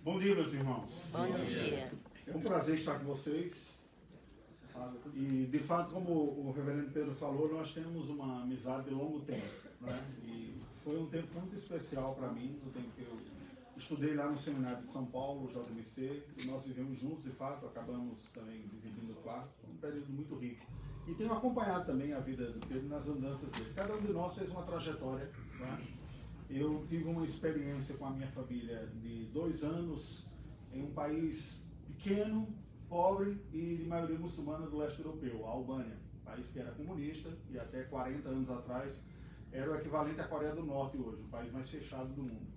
Bom dia, meus irmãos. Bom dia. É um prazer estar com vocês. E, de fato, como o reverendo Pedro falou, nós temos uma amizade de longo tempo, né? E foi um tempo muito especial para mim, no tempo que eu estudei lá no seminário de São Paulo, JMC, e nós vivemos juntos, de fato, acabamos também dividindo o quarto. Foi um período muito rico. E tenho acompanhado também a vida do Pedro nas andanças dele. Cada um de nós fez uma trajetória, né? Eu tive uma experiência com a minha família de 2 anos em um país pequeno, pobre e de maioria muçulmana do leste europeu, a Albânia, país que era comunista e até 40 anos atrás era o equivalente à Coreia do Norte hoje, o país mais fechado do mundo.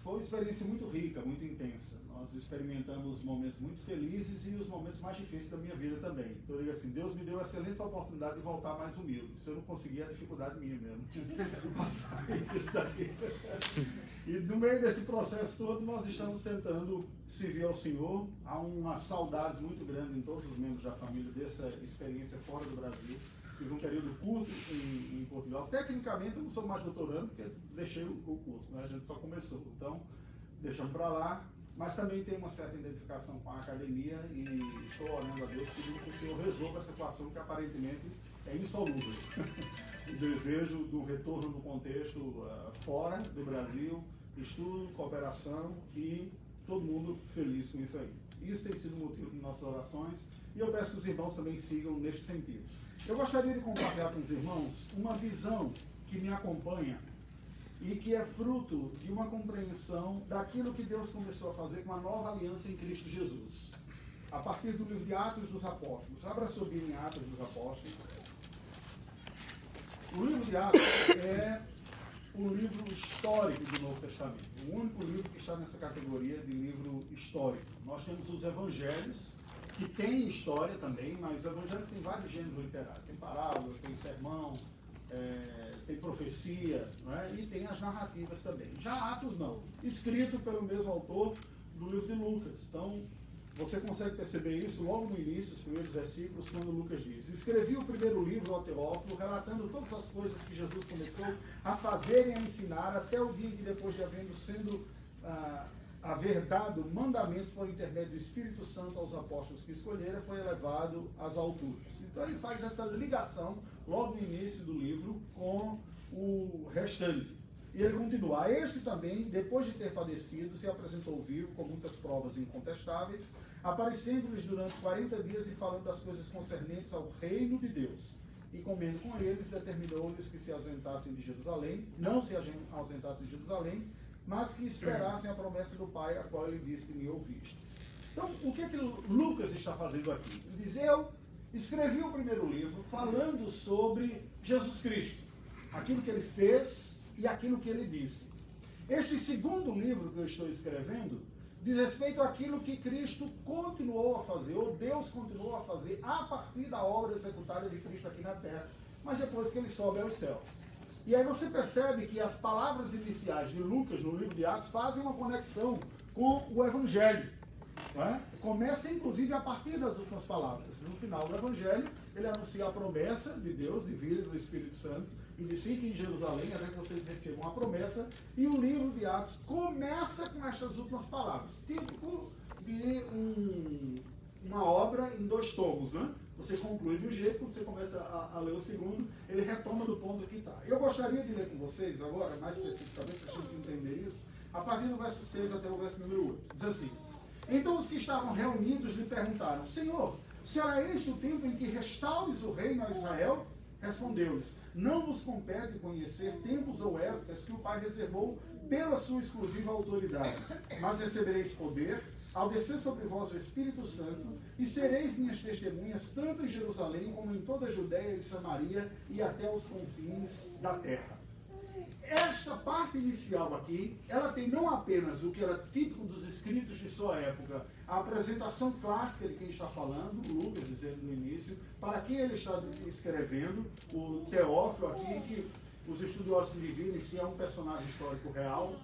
Foi uma experiência muito rica, muito intensa. Nós experimentamos momentos muito felizes e os momentos mais difíceis da minha vida também. Então eu digo assim, Deus me deu a excelente oportunidade de voltar mais humilde. Se eu não conseguir, é dificuldade minha mesmo. E no meio desse processo todo, nós estamos tentando servir ao Senhor. Há uma saudade muito grande em todos os membros da família dessa experiência fora do Brasil. Tive um período curto em Portugal. Tecnicamente, eu não sou mais doutorando, porque deixei o curso, né? A gente só começou. Então, deixamos para lá. Mas também tenho uma certa identificação com a academia e estou orando a Deus pedindo que o Senhor resolva essa equação que aparentemente é insolúvel. O desejo do retorno no contexto fora do Brasil, estudo, cooperação e todo mundo feliz com isso aí. Isso tem sido o motivo de nossas orações e eu peço que os irmãos também sigam neste sentido. Eu gostaria de compartilhar com os irmãos uma visão que me acompanha e que é fruto de uma compreensão daquilo que Deus começou a fazer com a nova aliança em Cristo Jesus. A partir do livro de Atos dos Apóstolos. Abra sua Bíblia em Atos dos Apóstolos. O livro de Atos é o livro histórico do Novo Testamento. O único livro que está nessa categoria de livro histórico. Nós temos os evangelhos, que tem história também, mas o evangelho tem vários gêneros literários. Tem parábola, tem sermão, tem profecia, não é? E tem as narrativas também. Já Atos não, escrito pelo mesmo autor do livro de Lucas. Então, você consegue perceber isso logo no início, os primeiros versículos, quando Lucas diz: escrevi o primeiro livro ao Teófilo, relatando todas as coisas que Jesus começou a fazer e a ensinar, até o dia em que, depois de haver dado mandamentos por intermédio do Espírito Santo aos apóstolos que escolheram, foi elevado às alturas. Então ele faz essa ligação logo no início do livro com o restante. E ele continua: a este também, depois de ter padecido, se apresentou vivo com muitas provas incontestáveis, aparecendo-lhes durante 40 dias e falando das coisas concernentes ao reino de Deus. E comendo com eles, determinou-lhes que se ausentassem de Jerusalém, não se ausentassem de Jerusalém, mas que esperassem a promessa do Pai, a qual ele disse que me ouvistes. Então, o que é que Lucas está fazendo aqui? Ele diz: eu escrevi o primeiro livro falando sobre Jesus Cristo, aquilo que ele fez e aquilo que ele disse. Este segundo livro que eu estou escrevendo diz respeito àquilo que Cristo continuou a fazer, ou Deus continuou a fazer, a partir da obra executada de Cristo aqui na terra, mas depois que ele sobe aos céus. E aí você percebe que as palavras iniciais de Lucas no livro de Atos fazem uma conexão com o Evangelho. Não é? Começa inclusive a partir das últimas palavras. No final do Evangelho, ele anuncia a promessa de Deus, de vida do Espírito Santo, e diz: fiquem em Jerusalém até que vocês recebam a promessa. E o livro de Atos começa com estas últimas palavras, típico de uma obra em 2 tomos, né? Você conclui de um jeito, quando você começa a ler o segundo, ele retoma do ponto que está. Eu gostaria de ler com vocês agora, mais especificamente, para a gente entender isso, a partir do verso 6 até o verso número 8. Diz assim: então os que estavam reunidos lhe perguntaram: Senhor, será este o tempo em que restaures o reino a Israel? Respondeu-lhes: não vos compete conhecer tempos ou épocas que o Pai reservou pela sua exclusiva autoridade, mas recebereis poder ao descer sobre vós o Espírito Santo, e sereis minhas testemunhas, tanto em Jerusalém como em toda a Judéia e Samaria e até os confins da terra. Esta parte inicial aqui, ela tem não apenas o que era típico dos escritos de sua época, a apresentação clássica de quem está falando, Lucas dizendo no início, para quem ele está escrevendo, o Teófilo aqui, que os estudiosos se dividem se é um personagem histórico real,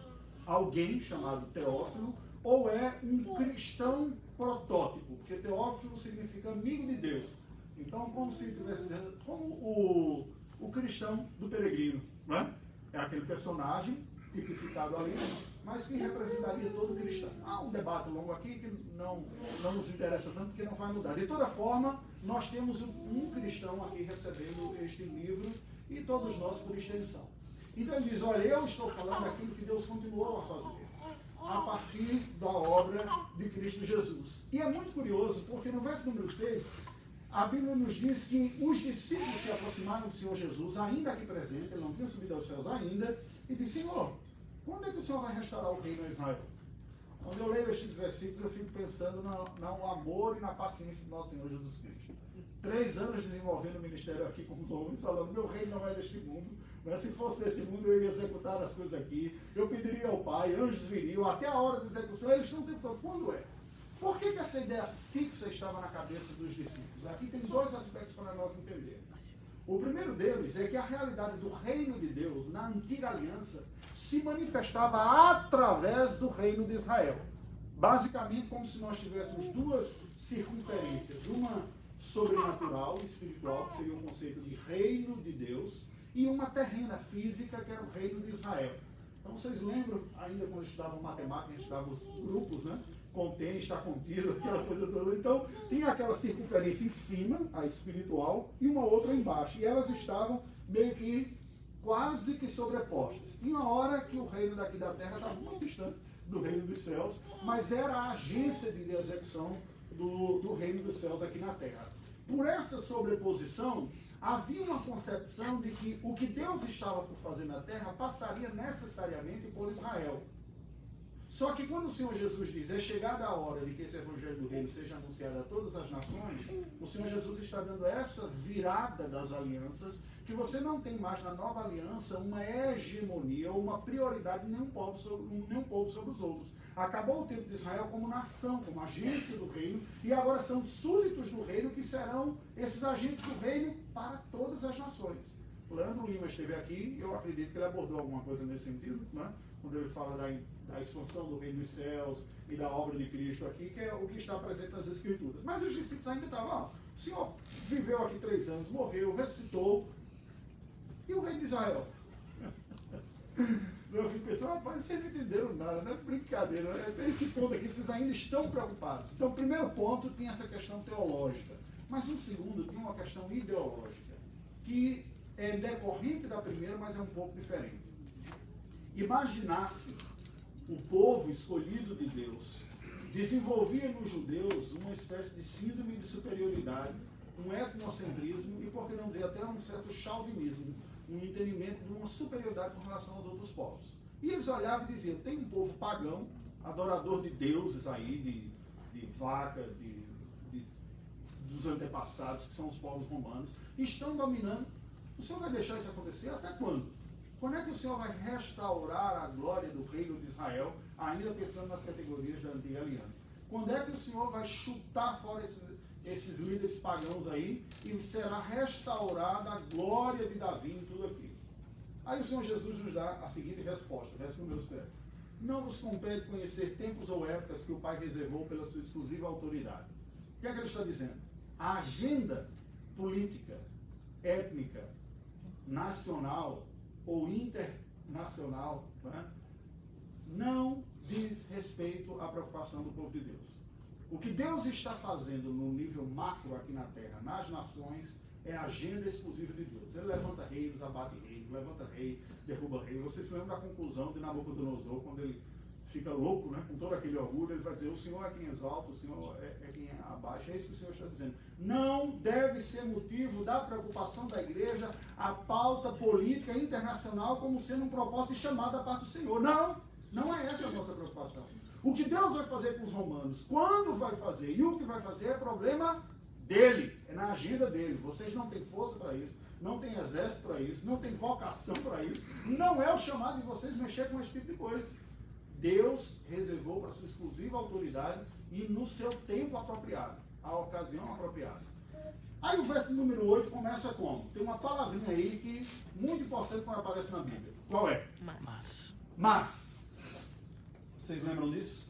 alguém chamado Teófilo, ou é um cristão protótipo, porque Teófilo significa amigo de Deus. Então, como se estivesse dizendo, como o cristão do peregrino, não é? É aquele personagem tipificado ali, mas que representaria todo cristão. Há um debate longo aqui que não nos interessa tanto, porque não vai mudar. De toda forma, nós temos um cristão aqui recebendo este livro e todos nós por extensão. Então ele diz, olha, eu estou falando daquilo que Deus continuou a fazer a partir da obra de Cristo Jesus. E é muito curioso, porque no verso número 6, a Bíblia nos diz que os discípulos se aproximaram do Senhor Jesus, ainda aqui presente, ele não tinha subido aos céus ainda, e disse, Senhor, quando é que o Senhor vai restaurar o reino a Israel? Quando eu leio estes versículos, eu fico pensando no amor e na paciência do nosso Senhor Jesus Cristo. 3 anos desenvolvendo o ministério aqui com os homens, falando, meu reino não é deste mundo, mas se fosse desse mundo eu ia executar as coisas aqui, eu pediria ao Pai, anjos viriam, até a hora da execução, eles estão o tempo todo. Quando é? Por que essa ideia fixa estava na cabeça dos discípulos? Aqui tem 2 aspectos para nós entendermos. O primeiro deles é que a realidade do reino de Deus, na antiga aliança, se manifestava através do reino de Israel. Basicamente, como se nós tivéssemos 2 circunferências, uma sobrenatural, espiritual, que seria o conceito de reino de Deus, e uma terrena, física, que era o reino de Israel. Então, vocês lembram, ainda quando estudavam matemática, a gente estudava os grupos, né? Contém, está contido, aquela coisa toda. Então, tinha aquela circunferência em cima, a espiritual, e uma outra embaixo. E elas estavam meio que, quase que sobrepostas. Tinha uma hora que o reino daqui da terra estava muito distante do reino dos céus, mas era a agência de execução do reino dos céus aqui na terra. Por essa sobreposição, havia uma concepção de que o que Deus estava por fazer na terra passaria necessariamente por Israel. Só que quando o Senhor Jesus diz, é chegada a hora de que esse evangelho do reino seja anunciado a todas as nações, o Senhor Jesus está dando essa virada das alianças, que você não tem mais na nova aliança uma hegemonia ou uma prioridade de nenhum povo sobre os outros. Acabou o tempo de Israel como nação, como agência do reino, e agora são súditos do reino que serão esses agentes do reino para todas as nações. O Leandro Lima esteve aqui, eu acredito que ele abordou alguma coisa nesse sentido, né? Quando ele fala da expansão do reino dos céus e da obra de Cristo aqui, que é o que está presente nas Escrituras. Mas os discípulos ainda estavam, o Senhor viveu aqui 3 anos, morreu, ressuscitou, e o reino de Israel? Eu fico pensando, rapaz, vocês não entenderam nada, não é brincadeira, né? Esse ponto aqui, vocês ainda estão preocupados. Então, o primeiro ponto tinha essa questão teológica, mas o segundo tinha uma questão ideológica, que é decorrente da primeira, mas é um pouco diferente. Imaginasse o povo escolhido de Deus desenvolvia nos judeus uma espécie de síndrome de superioridade, um etnocentrismo e, por que não dizer, até um certo chauvinismo, um entendimento de uma superioridade com relação aos outros povos. E eles olhavam e diziam, tem um povo pagão, adorador de deuses aí, de vaca, dos antepassados, que são os povos romanos, estão dominando. O Senhor vai deixar isso acontecer até quando? Quando é que o Senhor vai restaurar a glória do reino de Israel, ainda pensando nas categorias da antiga aliança? Quando é que o Senhor vai chutar fora esses líderes pagãos aí e será restaurada a glória de Davi em tudo aquilo? Aí o Senhor Jesus nos dá a seguinte resposta, verso número 7. Não vos compete conhecer tempos ou épocas que o Pai reservou pela sua exclusiva autoridade. O que é que ele está dizendo? A agenda política, étnica, nacional ou internacional, né, não diz respeito à preocupação do povo de Deus. O que Deus está fazendo no nível macro aqui na Terra, nas nações, é a agenda exclusiva de Deus. Ele levanta reis, abate reis, levanta rei, derruba rei. Você se lembra da conclusão de Nabucodonosor, quando ele fica louco, né, com todo aquele orgulho, ele vai dizer, o Senhor é quem exalta, o Senhor é quem abaixa. É isso que o Senhor está dizendo. Não deve ser motivo da preocupação da igreja a pauta política internacional como sendo um propósito de chamada da parte do Senhor. Não é essa a nossa preocupação. O que Deus vai fazer com os romanos, quando vai fazer e o que vai fazer é problema dele, é na agenda dele. Vocês não têm força para isso, não têm exército para isso, não têm vocação para isso. Não é o chamado de vocês mexer com esse tipo de coisa. Deus reservou para sua exclusiva autoridade e no seu tempo apropriado, a ocasião apropriada. Aí o verso número 8 começa como? Tem uma palavrinha aí que muito importante quando aparece na Bíblia. Qual é? Mas. Vocês lembram disso?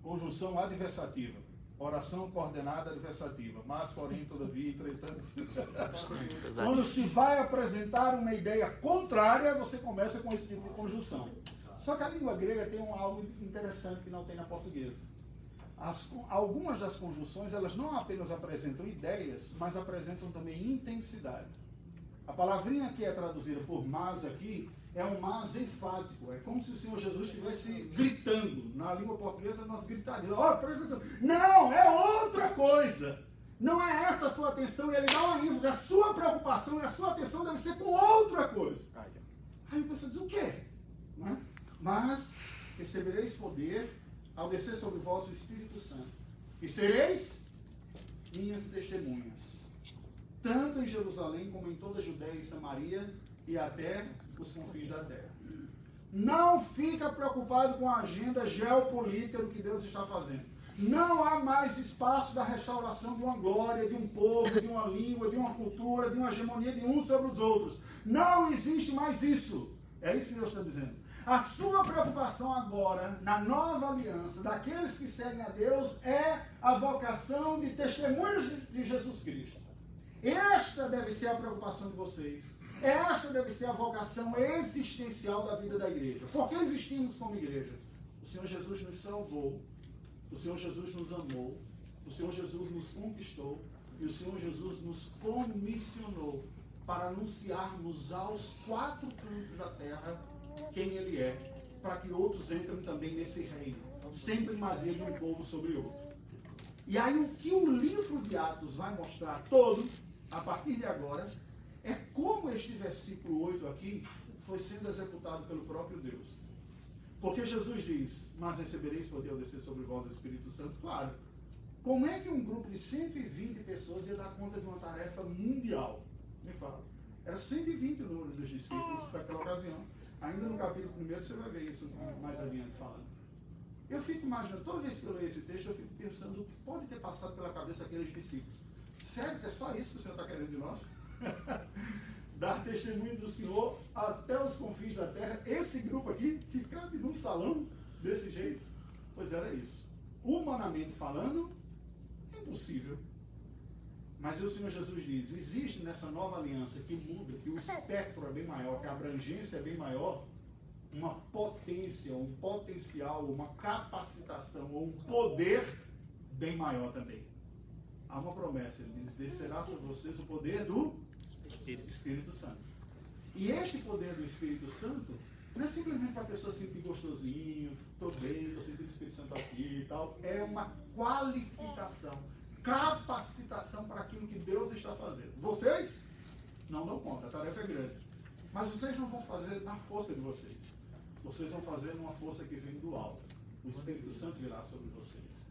Conjunção adversativa. Oração coordenada adversativa. Mas, porém, todavia, entretanto. Quando se vai apresentar uma ideia contrária, você começa com esse tipo de conjunção. Só que a língua grega tem algo interessante que não tem na portuguesa. Algumas das conjunções, elas não apenas apresentam ideias, mas apresentam também intensidade. A palavrinha que é traduzida por mas aqui é um mas enfático. É como se o Senhor Jesus estivesse gritando. Na língua portuguesa nós gritaríamos. Ó, presta atenção. Não, é outra coisa. Não é essa a sua atenção. E ele dá uma ênfase. A sua preocupação e a sua atenção deve ser com outra coisa. Aí a pessoa diz, o quê? Não é? Mas recebereis poder ao descer sobre vós o Espírito Santo. E sereis minhas testemunhas. Tanto em Jerusalém como em toda a Judéia e Samaria e até os confins da terra. Não fica preocupado com a agenda geopolítica do que Deus está fazendo. Não há mais espaço da restauração de uma glória, de um povo, de uma língua, de uma cultura, de uma hegemonia de uns sobre os outros. Não existe mais isso. É isso que Deus está dizendo. A sua preocupação agora, na nova aliança, daqueles que seguem a Deus, é a vocação de testemunhas de Jesus Cristo. Esta deve ser a preocupação de vocês. Esta deve ser a vocação existencial da vida da igreja. Por que existimos como igreja? O Senhor Jesus nos salvou. O Senhor Jesus nos amou. O Senhor Jesus nos conquistou. E o Senhor Jesus nos comissionou para anunciarmos aos quatro cantos da terra quem Ele é, para que outros entrem também nesse reino, sem primazia de um povo sobre outro. E aí o que o livro de Atos vai mostrar todo, a partir de agora, é como este versículo 8 aqui foi sendo executado pelo próprio Deus. Porque Jesus diz, mas recebereis poder ao descer sobre vós o Espírito Santo. Claro, como é que um grupo de 120 pessoas ia dar conta de uma tarefa mundial? Me fala. Era 120 o número dos discípulos naquela ocasião. Ainda no capítulo 1 você vai ver isso mais adiante falando. Eu fico imaginando, toda vez que eu leio esse texto, eu fico pensando o que pode ter passado pela cabeça daqueles discípulos. Sério que é só isso que o Senhor está querendo de nós? Dar testemunho do Senhor até os confins da terra. Esse grupo aqui, que cabe num salão desse jeito. Pois era isso. Humanamente falando, é impossível. Mas o Senhor Jesus diz, existe nessa nova aliança que muda, que o espectro é bem maior, que a abrangência é bem maior, uma potência, um potencial, uma capacitação, ou um poder bem maior também. Há uma promessa, ele diz, descerá sobre vocês o poder do Espírito Santo. E este poder do Espírito Santo não é simplesmente para a pessoa sentir gostosinho, estou bem, estou sentindo o Espírito Santo aqui e tal. É uma qualificação, capacitação para aquilo que Deus está fazendo. Vocês não dão conta, a tarefa é grande. Mas vocês não vão fazer na força de vocês. Vocês vão fazer numa força que vem do alto. O Espírito Santo virá sobre vocês.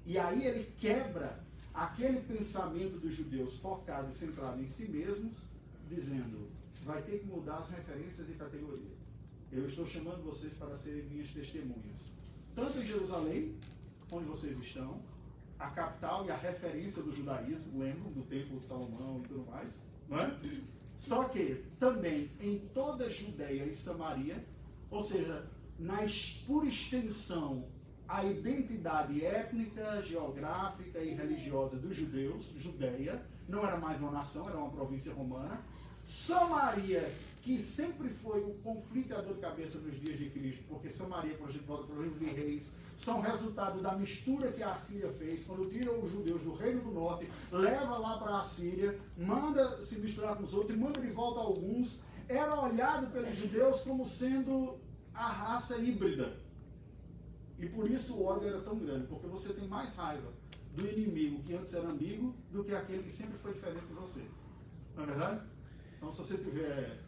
E aí ele quebra aquele pensamento dos judeus focado e centrado em si mesmos, dizendo, vai ter que mudar as referências de categoria. Eu estou chamando vocês para serem minhas testemunhas. Tanto em Jerusalém, onde vocês estão, a capital e a referência do judaísmo, lembram do templo de Salomão e tudo mais, não é? Só que também em toda a Judéia e Samaria, ou seja, por extensão, a identidade étnica, geográfica e religiosa dos judeus, Judéia, não era mais uma nação, era uma província romana. Samaria, que sempre foi o conflito e a dor de cabeça dos dias de Cristo, porque Samaria, quando a gente volta para o livro de Reis, são resultado da mistura que a Assíria fez, quando tira os judeus do Reino do Norte, leva lá para a Assíria, manda se misturar com os outros e manda de volta alguns. Era olhado pelos judeus como sendo a raça híbrida. E por isso o ódio era tão grande, porque você tem mais raiva do inimigo que antes era amigo do que aquele que sempre foi diferente de você. Não é verdade? Então se você tiver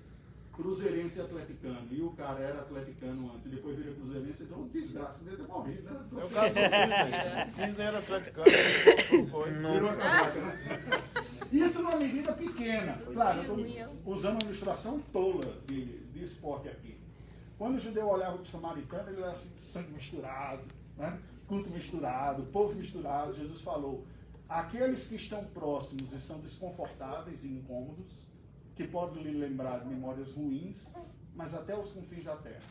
cruzeirense e atleticano, e o cara era atleticano antes, e depois vira cruzeirense, então desgraça, deve ter morrido, né? É o caso do Disney era atleticano, foi. Virou a casaca, né? Isso numa medida pequena. Claro, eu estou usando uma ilustração tola de esporte aqui. Quando o judeu olhava para o samaritano, ele era assim, sangue misturado, né? Culto misturado, povo misturado. Jesus falou, aqueles que estão próximos e são desconfortáveis e incômodos, que podem lhe lembrar de memórias ruins, mas até os confins da terra.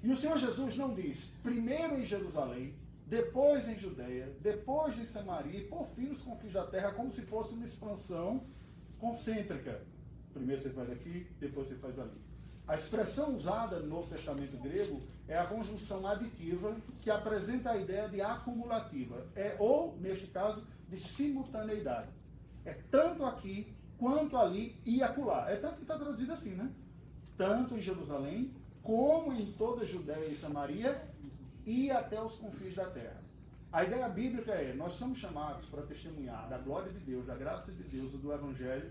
E o Senhor Jesus não diz, primeiro em Jerusalém, depois em Judeia, depois em Samaria, e por fim nos confins da terra, como se fosse uma expansão concêntrica. Primeiro você faz aqui, depois você faz ali. A expressão usada no Novo Testamento grego é a conjunção aditiva que apresenta a ideia de acumulativa. Ou, neste caso, de simultaneidade. É tanto aqui, quanto ali e acolá. É tanto que está traduzido assim, né? Tanto em Jerusalém, como em toda a Judéia e Samaria, e até os confins da terra. A ideia bíblica é, nós somos chamados para testemunhar da glória de Deus, da graça de Deus e do Evangelho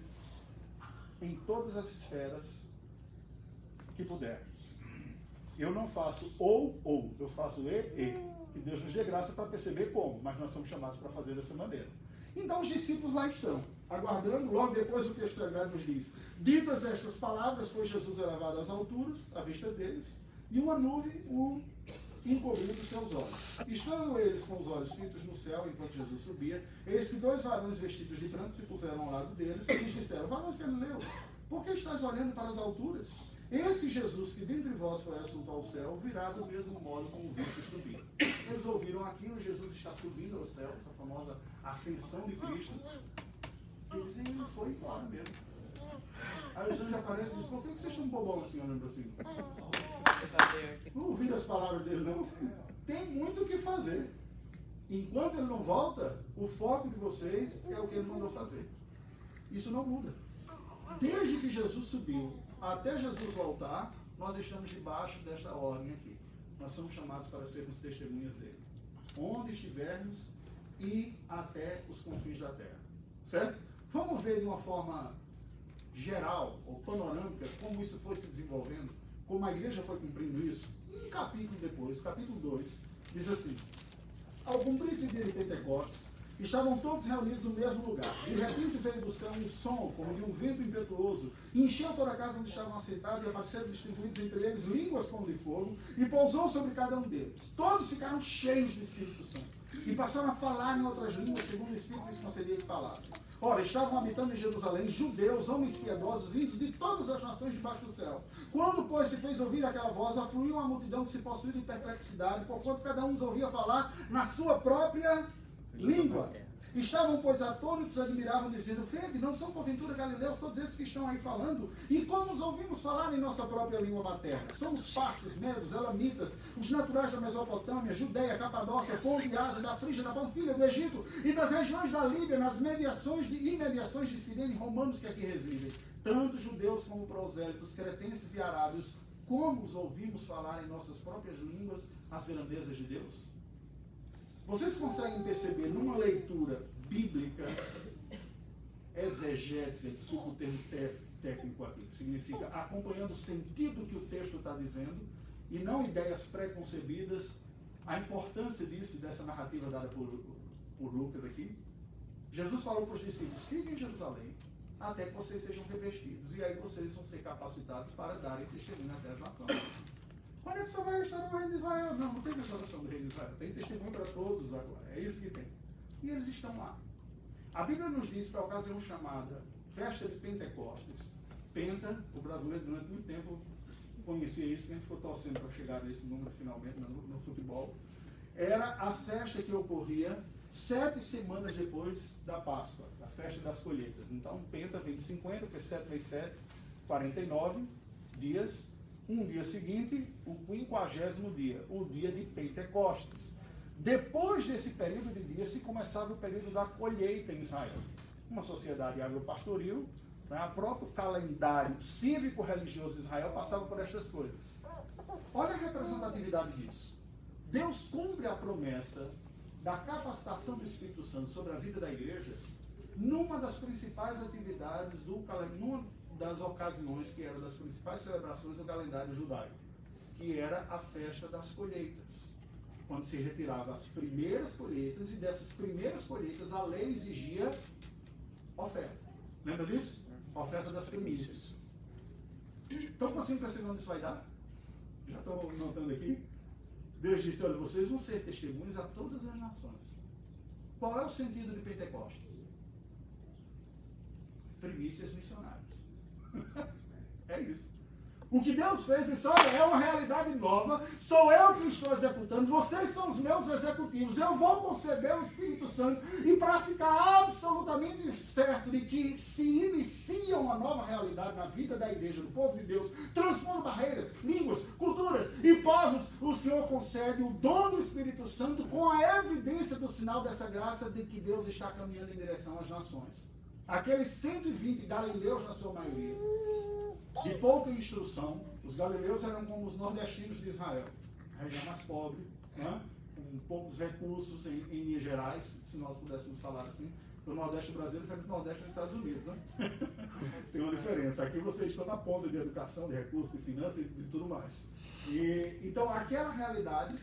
em todas as esferas que pudermos. Eu não faço ou, eu faço e. Que Deus nos dê graça para perceber como, mas nós somos chamados para fazer dessa maneira. Então os discípulos lá estão, aguardando, logo depois o texto sagrado nos diz, ditas estas palavras, foi Jesus elevado às alturas, à vista deles, e uma nuvem o encobriu dos seus olhos. Estando eles com os olhos fitos no céu, enquanto Jesus subia, eis que 2 varões vestidos de branco se puseram ao lado deles, e lhes disseram, varões galileus, por que estás olhando para as alturas? Esse Jesus que dentre vós foi assunto ao céu, virá do mesmo modo como viste subir. Eles ouviram aquilo, Jesus está subindo ao céu, essa famosa ascensão de Cristo. Eles dizem, ele foi embora mesmo. Aí os anjos aparecem e dizem, por que vocês estão um bobão assim, olhando para cima? Não ouviram as palavras dele, não? Tem muito o que fazer. Enquanto ele não volta, o foco de vocês é o que ele mandou fazer. Isso não muda. Desde que Jesus subiu até Jesus voltar, nós estamos debaixo desta ordem aqui. Nós somos chamados para sermos testemunhas dele. Onde estivermos e até os confins da terra. Certo? Vamos ver de uma forma geral, ou panorâmica, como isso foi se desenvolvendo, como a igreja foi cumprindo isso. Um capítulo depois, capítulo 2, diz assim, ao cumprir-se o dia de Pentecostes, estavam todos reunidos no mesmo lugar. De repente veio do céu um som, como de um vento impetuoso, e encheu toda a casa onde estavam assentados, e apareceram distribuídos entre eles línguas como de fogo, e pousou sobre cada um deles. Todos ficaram cheios do Espírito Santo, e passaram a falar em outras línguas, segundo o Espírito lhes concedia que falassem. Ora, estavam habitando em Jerusalém judeus, homens piedosos, vindos de todas as nações debaixo do céu. Quando, pois, se fez ouvir aquela voz, afluiu uma multidão que se possuía de perplexidade, porquanto cada um os ouvia falar na sua própria língua. Estavam, pois, atônitos, admiravam, dizendo, Fede, não são porventura galileus todos esses que estão aí falando? E como os ouvimos falar em nossa própria língua materna? Somos partos, medos, elamitas, os naturais da Mesopotâmia, Judeia, Capadócia, Ponto e Ásia, da Frígia, da Panfilha, do Egito e das regiões da Líbia, nas imediações de Cirene, romanos que aqui residem, tanto judeus como prosélitos, cretenses e arábios, como os ouvimos falar em nossas próprias línguas as grandezas de Deus? Vocês conseguem perceber numa leitura bíblica, exegética, desculpa o termo técnico aqui, que significa acompanhando o sentido que o texto está dizendo e não ideias preconcebidas, a importância disso, dessa narrativa dada por Lucas aqui? Jesus falou para os discípulos, fiquem em Jerusalém até que vocês sejam revestidos e aí vocês vão ser capacitados para darem testemunho até as nações. Quando é que só vai restaurar o reino de Israel? Não, não tem restauração do reino de Israel. Tem testemunho para todos agora. É isso que tem. E eles estão lá. A Bíblia nos diz para a ocasião chamada Festa de Pentecostes. Penta, o brasileiro durante muito tempo conhecia isso, que a gente ficou torcendo para chegar nesse número finalmente no futebol. Era a festa que ocorria 7 semanas depois da Páscoa, a festa das colheitas. Então, Penta vem de 50, porque 7 vezes 7, 49 dias. Um dia seguinte, o 50º dia, o dia de Pentecostes. Depois desse período de dias, se começava o período da colheita em Israel. Uma sociedade agropastoril, né, o próprio calendário cívico-religioso de Israel passava por estas coisas. Olha a representatividade disso. Deus cumpre a promessa da capacitação do Espírito Santo sobre a vida da igreja numa das principais atividades do calendário, das ocasiões que eram das principais celebrações do calendário judaico, que era a festa das colheitas, quando se retirava as primeiras colheitas, e dessas primeiras colheitas a lei exigia oferta. Lembra disso? Oferta das primícias. Então, conseguindo perceber onde isso vai dar? Já estão notando aqui? Deus disse, olha, vocês vão ser testemunhas a todas as nações. Qual é o sentido de Pentecostes? Primícias missionárias. É isso. O que Deus fez, isso é uma realidade nova, sou eu que estou executando, vocês são os meus executivos, eu vou conceder o Espírito Santo, e para ficar absolutamente certo de que se inicia uma nova realidade na vida da igreja, do povo de Deus, transforma barreiras, línguas, culturas e povos, o Senhor concede o dom do Espírito Santo com a evidência do sinal dessa graça de que Deus está caminhando em direção às nações. Aqueles 120 galileus, na sua maioria, de pouca instrução, os galileus eram como os nordestinos de Israel, a região mais pobre, né? Com poucos recursos em Minas Gerais, se nós pudéssemos falar assim. O Nordeste do Brasil é diferente do Nordeste dos Estados Unidos, né? Tem uma diferença. Aqui vocês estão na ponta de educação, de recursos, de finanças e tudo mais. Então, aquela realidade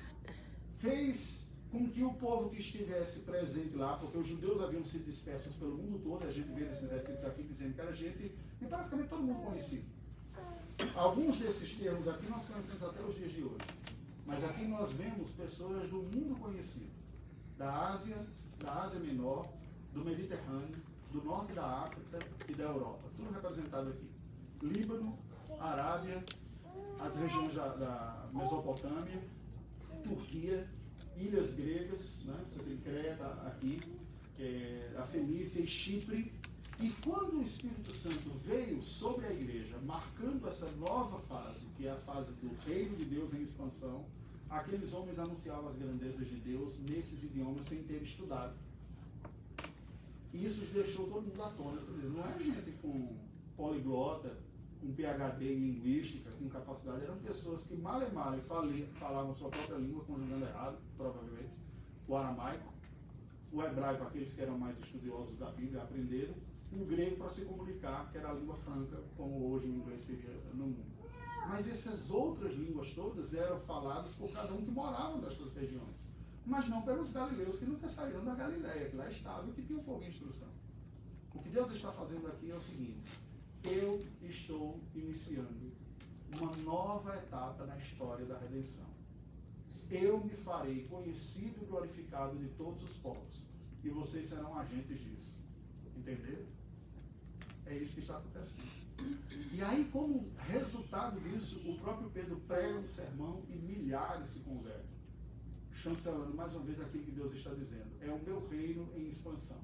fez com que o povo que estivesse presente lá, porque os judeus haviam sido dispersos pelo mundo todo, a gente vê nesses versículos aqui dizendo que era gente, e praticamente todo mundo conhecia. Alguns desses termos aqui nós conhecemos até os dias de hoje. Mas aqui nós vemos pessoas do mundo conhecido. Da Ásia Menor, do Mediterrâneo, do norte da África e da Europa. Tudo representado aqui. Líbano, Arábia, as regiões da Mesopotâmia, Turquia, ilhas gregas, né? Você tem Creta aqui, a Fenícia e Chipre. E quando o Espírito Santo veio sobre a igreja, marcando essa nova fase, que é a fase do reino de Deus em expansão, aqueles homens anunciavam as grandezas de Deus nesses idiomas sem ter estudado. E isso deixou todo mundo atônito. Não é gente com poliglota, com PhD em linguística, com capacidade, eram pessoas que mal e mal falavam sua própria língua, conjugando errado, provavelmente, o aramaico, o hebraico, aqueles que eram mais estudiosos da Bíblia, aprenderam, o grego para se comunicar, que era a língua franca, como hoje o inglês seria no mundo. Mas essas outras línguas todas eram faladas por cada um que morava nessas regiões. Mas não pelos galileus que nunca saíram da Galileia, que lá estavam e que tinham pouca instrução. O que Deus está fazendo aqui é o seguinte: eu estou iniciando uma nova etapa na história da redenção. Eu me farei conhecido e glorificado de todos os povos, e vocês serão agentes disso. Entenderam? É isso que está acontecendo. E aí, como resultado disso, o próprio Pedro prega um sermão e milhares se convertem, chancelando mais uma vez aquilo que Deus está dizendo. É o meu reino em expansão.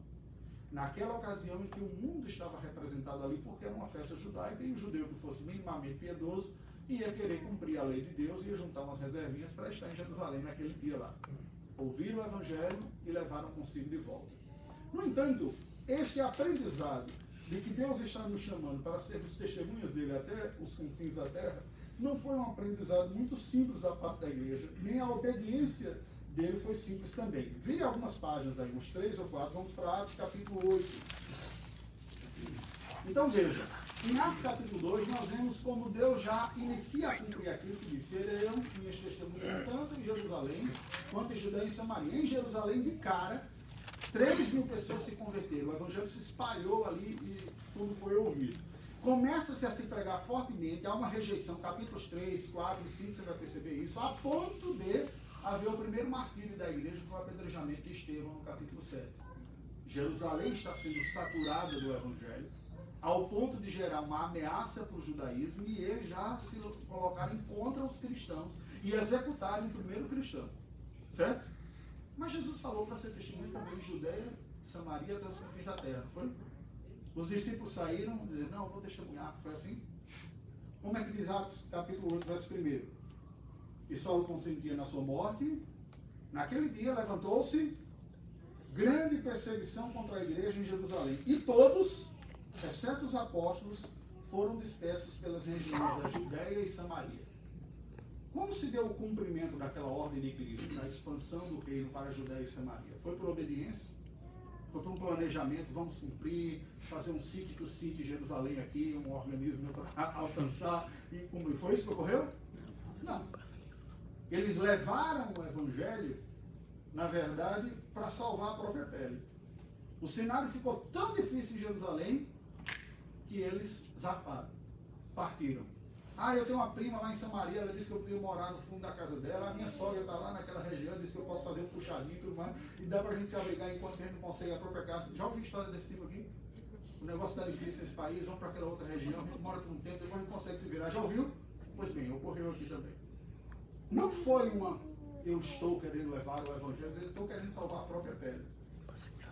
Naquela ocasião em que o mundo estava representado ali, porque era uma festa judaica, e o judeu que fosse minimamente piedoso ia querer cumprir a lei de Deus e ia juntar umas reservinhas para estar em Jerusalém naquele dia lá. Ouviram o Evangelho e levaram consigo de volta. No entanto, este aprendizado de que Deus está nos chamando para sermos testemunhas dele até os confins da terra, não foi um aprendizado muito simples da parte da igreja, nem a obediência dele foi simples também. Vire algumas páginas aí, uns 3 ou 4, vamos para Atos capítulo 8. Então veja, em Atos capítulo 2 nós vemos como Deus já inicia a cumprir aquilo que disse: serão minhas testemunhas tanto em Jerusalém quanto em Judéia e Samaria. Em Jerusalém, de cara, 3.000 pessoas se converteram, o evangelho se espalhou ali e tudo foi ouvido. Começa-se a se pregar fortemente, há uma rejeição, capítulos 3, 4 e 5, você vai perceber isso, a ponto de haver o primeiro martírio da igreja, que foi o apedrejamento de Estevão, no capítulo 7. Jerusalém está sendo saturada do evangelho, ao ponto de gerar uma ameaça para o judaísmo, e eles já se colocarem contra os cristãos e executarem o primeiro cristão. Certo? Mas Jesus falou para ser testemunha também em Judeia, Samaria, até os confins da terra, não foi? Os discípulos saíram e disseram: não, eu vou testemunhar. Foi assim? Como é que diz Atos capítulo 8, verso 1? E Saulo consentia na sua morte. Naquele dia levantou-se grande perseguição contra a igreja em Jerusalém. E todos, exceto os apóstolos, foram dispersos pelas regiões da Judeia e Samaria. Como se deu o cumprimento daquela ordem de Cristo, da expansão do reino para a Judeia e Samaria? Foi por obediência? Foi por um planejamento? Vamos cumprir, fazer um sítio em Jerusalém aqui, um organismo para alcançar e cumprir. Foi isso que ocorreu? Não. Eles levaram o evangelho, na verdade, para salvar a própria pele. O cenário ficou tão difícil em Jerusalém que eles zaparam, partiram. Ah, eu tenho uma prima lá em Samaria, ela disse que eu podia morar no fundo da casa dela, a minha sogra está lá naquela região, disse que eu posso fazer um puxadinho e tudo mais, e dá pra gente se abrigar enquanto a gente não consegue a própria casa. Já ouviu história desse tipo aqui? O negócio está difícil nesse país, vamos para aquela outra região, a gente mora por um tempo, depois a gente consegue se virar. Já ouviu? Pois bem, ocorreu aqui também. Não foi eu estou querendo levar o evangelho, eu estou querendo salvar a própria pele.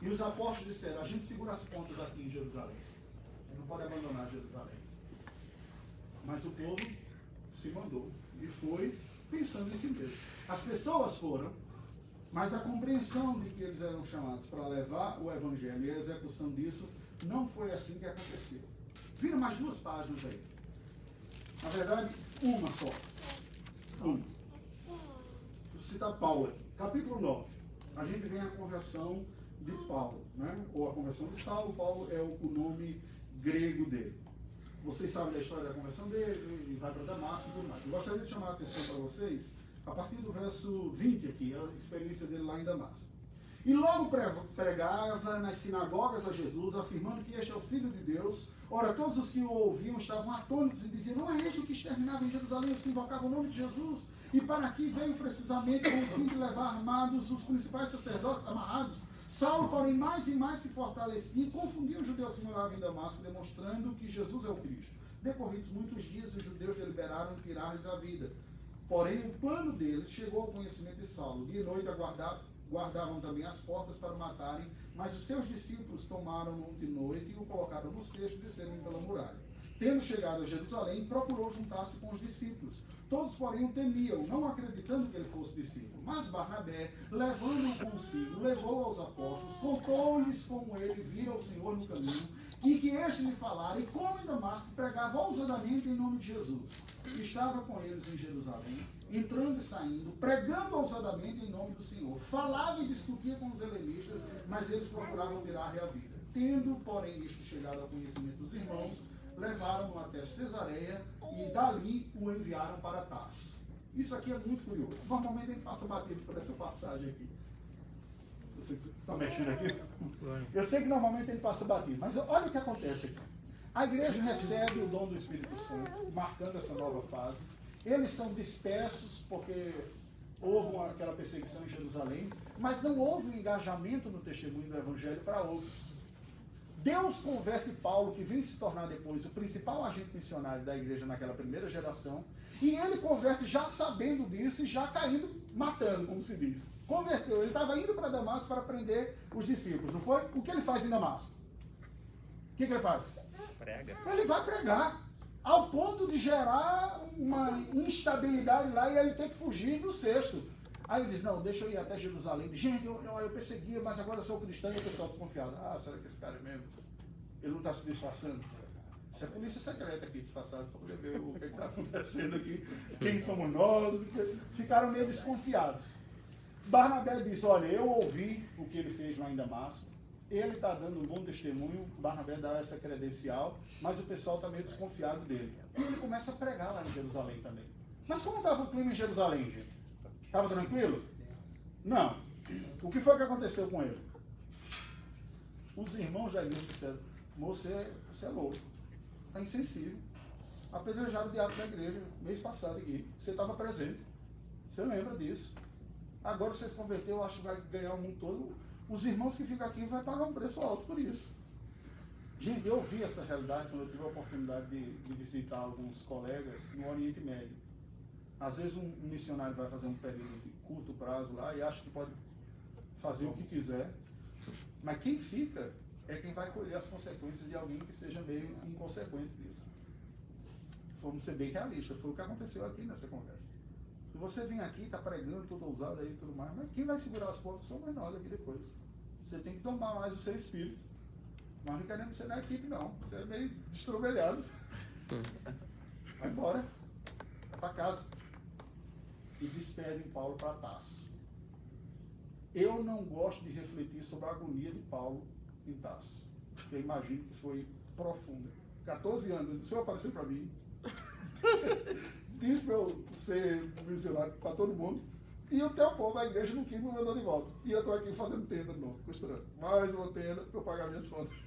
E os apóstolos disseram, a gente segura as pontas aqui em Jerusalém. A gente não pode abandonar Jerusalém. Mas o povo se mandou e foi pensando em si mesmo. As pessoas foram, mas a compreensão de que eles eram chamados para levar o evangelho e a execução disso não foi assim que aconteceu. Vira mais 2 páginas aí. Na verdade, uma só. Uma. Vou citar Paulo aqui. Capítulo 9. A gente vem a conversão de Paulo, né? Ou a conversão de Saulo. Paulo é o nome grego dele. Vocês sabem da história da conversão dele, ele vai para Damasco e tudo mais. Eu gostaria de chamar a atenção para vocês, a partir do verso 20 aqui, a experiência dele lá em Damasco. E logo pregava nas sinagogas a Jesus, afirmando que este é o Filho de Deus. Ora, todos os que o ouviam estavam atônitos e diziam, não é este o que exterminava em Jerusalém os que invocavam o nome de Jesus? E para aqui veio precisamente com o fim de levar armados os principais sacerdotes amarrados. Saulo, porém, mais e mais se fortalecia e confundia os judeus que moravam em Damasco, demonstrando que Jesus é o Cristo. Decorridos muitos dias, os judeus deliberaram em tirar-lhes a vida. Porém, o plano deles chegou ao conhecimento de Saulo. Dia e noite guardavam também as portas para o matarem, mas os seus discípulos tomaram-no de noite e o colocaram no cesto e desceram pela muralha. Tendo chegado a Jerusalém, procurou juntar-se com os discípulos. Todos, porém, o temiam, não acreditando que ele fosse discípulo. Mas Barnabé, levando-o consigo, levou aos apóstolos, contou-lhes como ele vira o Senhor no caminho, e que este lhe falara, e como em Damasco pregava ousadamente em nome de Jesus. Estava com eles em Jerusalém, entrando e saindo, pregando ousadamente em nome do Senhor. Falava e discutia com os helenistas, mas eles procuravam tirar-lhe a vida. Tendo, porém, isto chegado ao conhecimento dos irmãos, levaram-no até Cesareia e dali o enviaram para Tarso. Isso aqui é muito curioso. Normalmente a gente passa batido por essa passagem aqui. Você está mexendo aqui? Eu sei que normalmente a gente passa batido, mas olha o que acontece aqui. A igreja recebe o dom do Espírito Santo, marcando essa nova fase. Eles são dispersos porque houve aquela perseguição em Jerusalém, mas não houve um engajamento no testemunho do Evangelho para outros. Deus converte Paulo, que vem se tornar depois o principal agente missionário da igreja naquela primeira geração, e ele converte já sabendo disso e já caindo, matando, como se diz. Converteu, ele estava indo para Damasco para prender os discípulos, não foi? O que ele faz em Damasco? O que ele faz? Prega. Ele vai pregar, ao ponto de gerar uma instabilidade lá e ele tem que fugir do cesto. Aí ele diz, não, deixa eu ir até Jerusalém. Gente, eu perseguia, mas agora eu sou cristão e o pessoal desconfiado. Ah, será que esse cara é mesmo? Ele não está se disfarçando? Isso é polícia secreta aqui, disfarçado, para poder ver o que está acontecendo aqui. Quem somos nós? Ficaram meio desconfiados. Barnabé diz, olha, eu ouvi o que ele fez lá em Damasco. Ele está dando um bom testemunho, Barnabé dá essa credencial, mas o pessoal está meio desconfiado dele. E ele começa a pregar lá em Jerusalém também. Mas como estava o clima em Jerusalém, gente? Estava tranquilo? Não. O que foi que aconteceu com ele? Os irmãos da igreja disseram, você é louco, está insensível. Apedrejaram o diabo da igreja mês passado aqui. Você estava presente. Você lembra disso. Agora você se converteu, acho que vai ganhar o mundo todo. Os irmãos que ficam aqui vão pagar um preço alto por isso. Gente, eu vi essa realidade quando eu tive a oportunidade de visitar alguns colegas no Oriente Médio. Às vezes um missionário vai fazer um período de curto prazo lá e acha que pode fazer o que quiser, mas quem fica é quem vai colher as consequências de alguém que seja meio inconsequente disso. Vamos ser bem realistas, foi o que aconteceu aqui nessa conversa. Se você vem aqui, está pregando, todo ousado aí e tudo mais, mas quem vai segurar as pontas são nós aqui depois. Você tem que tomar mais o seu espírito. Nós não queremos ser na equipe, não. Você é meio destrovelhado. Vai embora. Vai para casa. E despedem Paulo para Tarso. Eu não gosto de refletir sobre a agonia de Paulo em Tarso. Porque eu imagino que foi profunda. 14 anos, o Senhor apareceu para mim. Disse para eu ser missionário para todo mundo. E o teu povo, a igreja, não quis me mandar de volta. E eu estou aqui fazendo tenda de novo, costurando. Mais uma tenda para eu pagar minhas contas.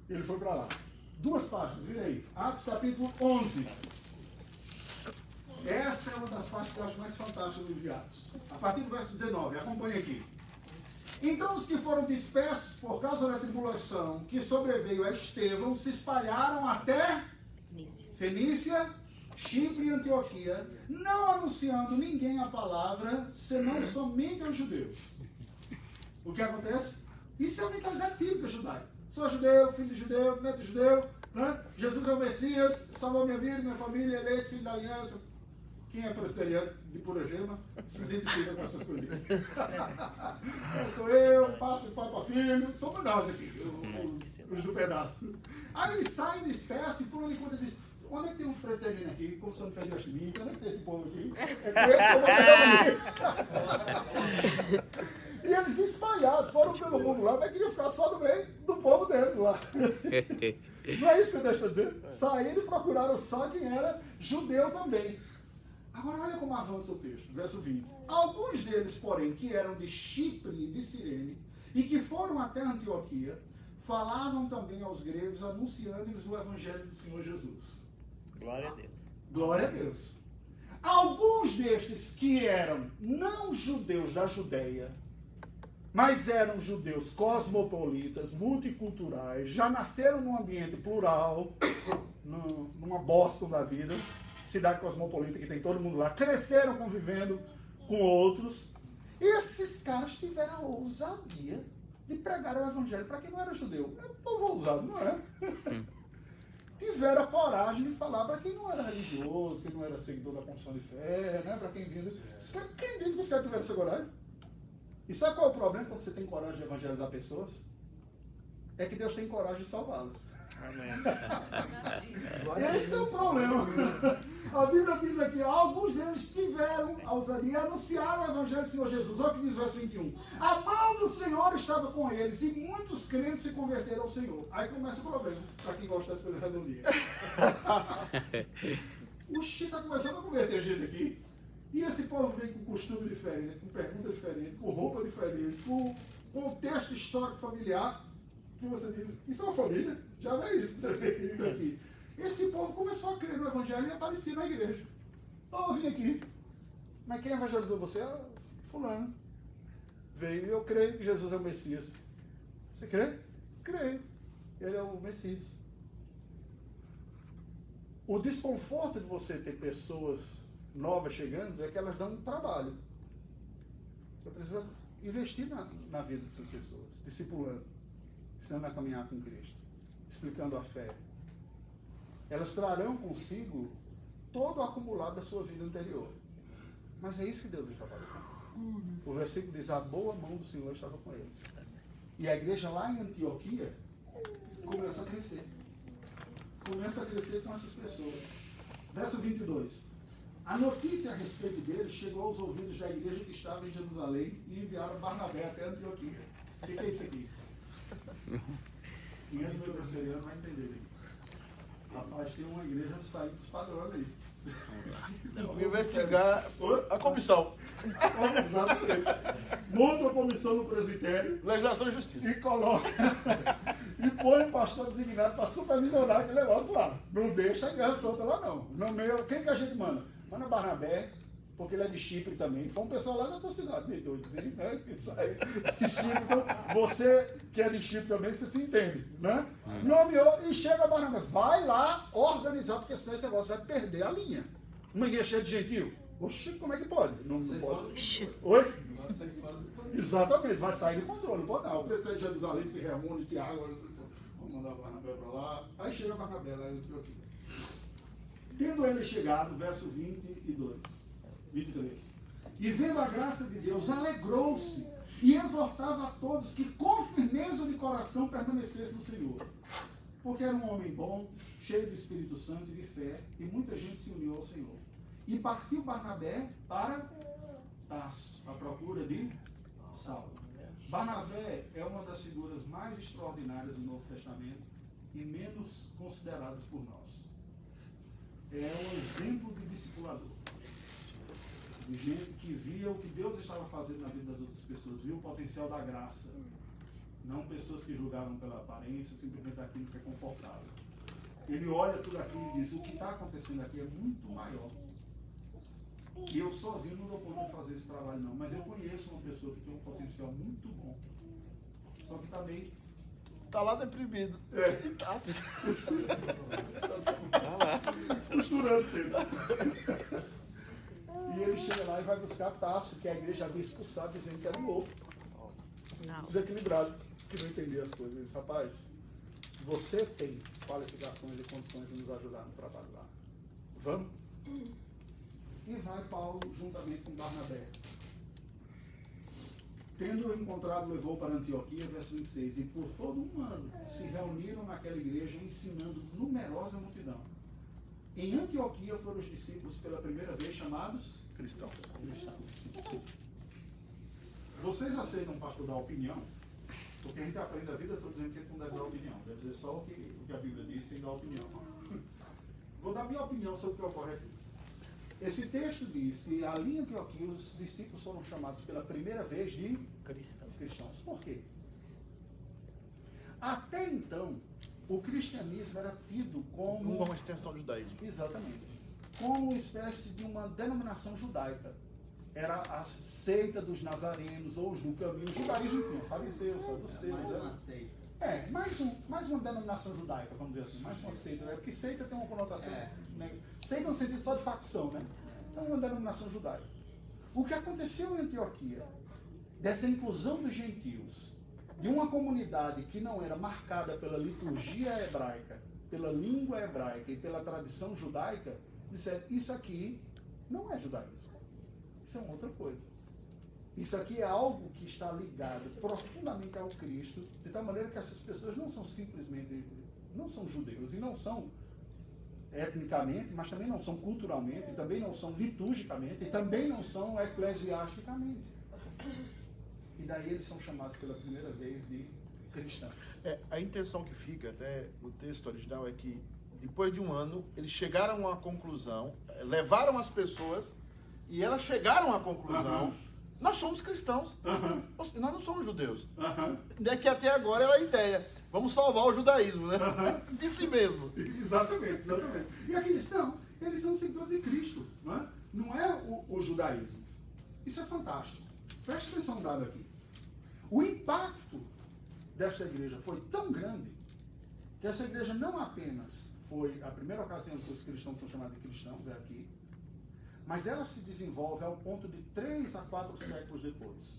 Ele foi para lá. 2 páginas, vira aí. Atos capítulo 11. Essa é uma das partes que eu acho mais fantásticas do livro de Atos. A partir do verso 19, acompanhe aqui. Então os que foram dispersos por causa da tribulação que sobreveio a Estevão se espalharam até Fenícia, Chipre e Antioquia, não anunciando ninguém a palavra, senão somente aos judeus. O que acontece? Isso é uma mentalidade típica judaica. Sou judeu, filho de judeu, neto de judeu, né? Jesus é o Messias, salvou minha vida, minha família, eleito, filho da aliança. Quem é presbiteriano de pura gema se identifica com essas coisas. Sou eu, passo de pai para filho, somos nós aqui, os do pedaço. Aí eles saem, dispersam e por enquanto diz: onde é que tem uns presbiterianos aqui, como se não fez de mim? Onde é que tem esse povo aqui? É com esse que eu vou pegar. E eles espalhados, foram pelo mundo lá, mas queriam ficar só no meio do povo dentro lá. Não é isso que eu deixo dizer? Saíram e procuraram só quem era judeu também. Agora olha como avança o texto, verso 20. Alguns deles, porém, que eram de Chipre e de Cirene, e que foram até Antioquia, falavam também aos gregos, anunciando-lhes o evangelho do Senhor Jesus. Glória a Deus. Glória a Deus. Alguns destes que eram não judeus da Judéia, mas eram judeus cosmopolitas, multiculturais, já nasceram num ambiente plural, numa Boston da vida, cidade cosmopolita que tem todo mundo lá, cresceram convivendo com outros. Esses caras tiveram a ousadia de pregar o evangelho para quem não era judeu. É um povo ousado, não é? Tiveram a coragem de falar para quem não era religioso, quem não era seguidor da confissão de fé, né? Para quem vinha. Quem diz que os caras tiveram essa coragem? E sabe qual é o problema quando você tem coragem de evangelizar pessoas? É que Deus tem coragem de salvá-las. Esse é o problema. A Bíblia diz aqui: alguns deles tiveram a ousadia de anunciar o evangelho do Senhor Jesus. Olha o que diz o verso 21. A mão do Senhor estava com eles e muitos crentes se converteram ao Senhor. Aí começa o problema, para quem gosta das coisas redondinhas. O Chico está começando a converter gente aqui. E esse povo vem com costume diferente, com pergunta diferente, com roupa diferente, com contexto histórico familiar, que você diz: isso é uma família? Já não é isso que você vê aqui. Esse povo começou a crer no evangelho e aparecia na igreja. Eu vim aqui. Mas quem evangelizou você? Fulano. Veio e eu creio que Jesus é o Messias. Você crê? Creio. Ele é o Messias. O desconforto de você ter pessoas novas chegando é que elas dão um trabalho. Você precisa investir na vida dessas pessoas, discipulando, ensinando a caminhar com Cristo, explicando a fé. Elas trarão consigo todo o acumulado da sua vida anterior. Mas é isso que Deus está fazendo. O versículo diz: a boa mão do Senhor estava com eles. E a igreja lá em Antioquia começa a crescer. Começa a crescer com essas pessoas. Verso 22. A notícia a respeito deles chegou aos ouvidos da igreja que estava em Jerusalém e enviaram Barnabé até Antioquia. O que é isso aqui? Quem é do meu presbiteriano vai entender aqui. Rapaz, tem uma igreja saindo dos padrões aí. Vamos investigar a comissão. Exatamente. Monta uma comissão no presbitério. Legislação e Justiça. E coloca. E põe um pastor designado para supervisionar aquele negócio lá. Não deixa a guerra solta lá, não. No meio, quem que a gente manda? Manda Barnabé, porque ele é de Chipre também. Foi um pessoal lá da tua cidade, meio doidozinho, né? Que sai de Chipre. Então, você que é de Chipre também, você se entende, né? Nomeou e chega a Barnabé. Vai lá organizar, porque senão esse negócio vai perder a linha. Uma igreja cheia de gentil. Oxi, como é que pode? Não pode. Oi? Vai sair fora do controle. Exatamente, vai sair do controle. Não pode não. O prefeito de Jerusalém se reúne, que água. Vamos mandar Barnabé para lá. Aí chega Barnabé lá em Antioquia. Tendo ele chegado, verso 23. E vendo a graça de Deus, alegrou-se e exortava a todos que com firmeza de coração permanecessem no Senhor. Porque era um homem bom, cheio do Espírito Santo e de fé, e muita gente se uniu ao Senhor. E partiu Barnabé para Tarso, à procura de Saulo. Barnabé é uma das figuras mais extraordinárias do Novo Testamento e menos consideradas por nós. É um exemplo de discipulador. De gente que via o que Deus estava fazendo na vida das outras pessoas, viu o potencial da graça. Não pessoas que julgavam pela aparência, simplesmente aquilo que é confortável. Ele olha tudo aquilo e diz: o que está acontecendo aqui é muito maior. E eu sozinho não dou conta de fazer esse trabalho não, mas eu conheço uma pessoa que tem um potencial muito bom, só que está meio Tá lá deprimido. E tá assim. Costurando ele. E ele chega lá e vai buscar Tarso, que a igreja havia expulsado, dizendo que era um louco. Desequilibrado, que não entendia as coisas. Ele disse, rapaz, você tem qualificações e condições de nos ajudar no trabalho lá. Vamos? E vai Paulo juntamente com Barnabé. Tendo encontrado, levou para Antioquia, verso 26, e por todo um ano se reuniram naquela igreja ensinando numerosa multidão. Em Antioquia foram os discípulos pela primeira vez chamados Cristão. cristãos. Vocês aceitam, pastor, dar opinião? Porque a gente aprende a vida toda dizendo que a gente não deve dar opinião. Deve dizer só o que a Bíblia diz sem dar opinião. Vou dar minha opinião sobre o que ocorre aqui. Esse texto diz que ali em Antioquia os discípulos foram chamados pela primeira vez de cristãos. Por quê? Até então, o cristianismo era tido como... Uma extensão do judaísmo. Exatamente. Como uma espécie de uma denominação judaica. Era a seita dos nazarenos ou os do caminho. O judaísmo tinha fariseus, saduceus. Mais uma seita. Mais uma denominação judaica, vamos dizer assim. Mais uma seita, né? Porque seita tem uma conotação... Né? Seita no sentido só de facção, né? Então é uma denominação judaica. O que aconteceu em Antioquia, dessa inclusão dos gentios, de uma comunidade que não era marcada pela liturgia hebraica, pela língua hebraica e pela tradição judaica, disseram, isso aqui não é judaísmo. Isso é uma outra coisa. Isso aqui é algo que está ligado profundamente ao Cristo, de tal maneira que essas pessoas não são simplesmente, não são judeus, e não são etnicamente, mas também não são culturalmente, e também não são liturgicamente, e também não são eclesiasticamente. E daí eles são chamados pela primeira vez de cristãos. A intenção que fica, até o texto original, é que depois de um ano, eles chegaram a uma conclusão, levaram as pessoas, e elas chegaram à conclusão, nós somos cristãos, nós não somos judeus. É que até agora era a ideia, vamos salvar o judaísmo, né? De si mesmo. Exatamente. E aqui eles são seguidores de Cristo, não é o judaísmo. Isso é fantástico. Preste atenção no dado aqui. O impacto desta igreja foi tão grande que essa igreja não apenas foi a primeira ocasião que os cristãos são chamados de cristãos, é aqui, mas ela se desenvolve ao ponto de 3 a 4 séculos depois.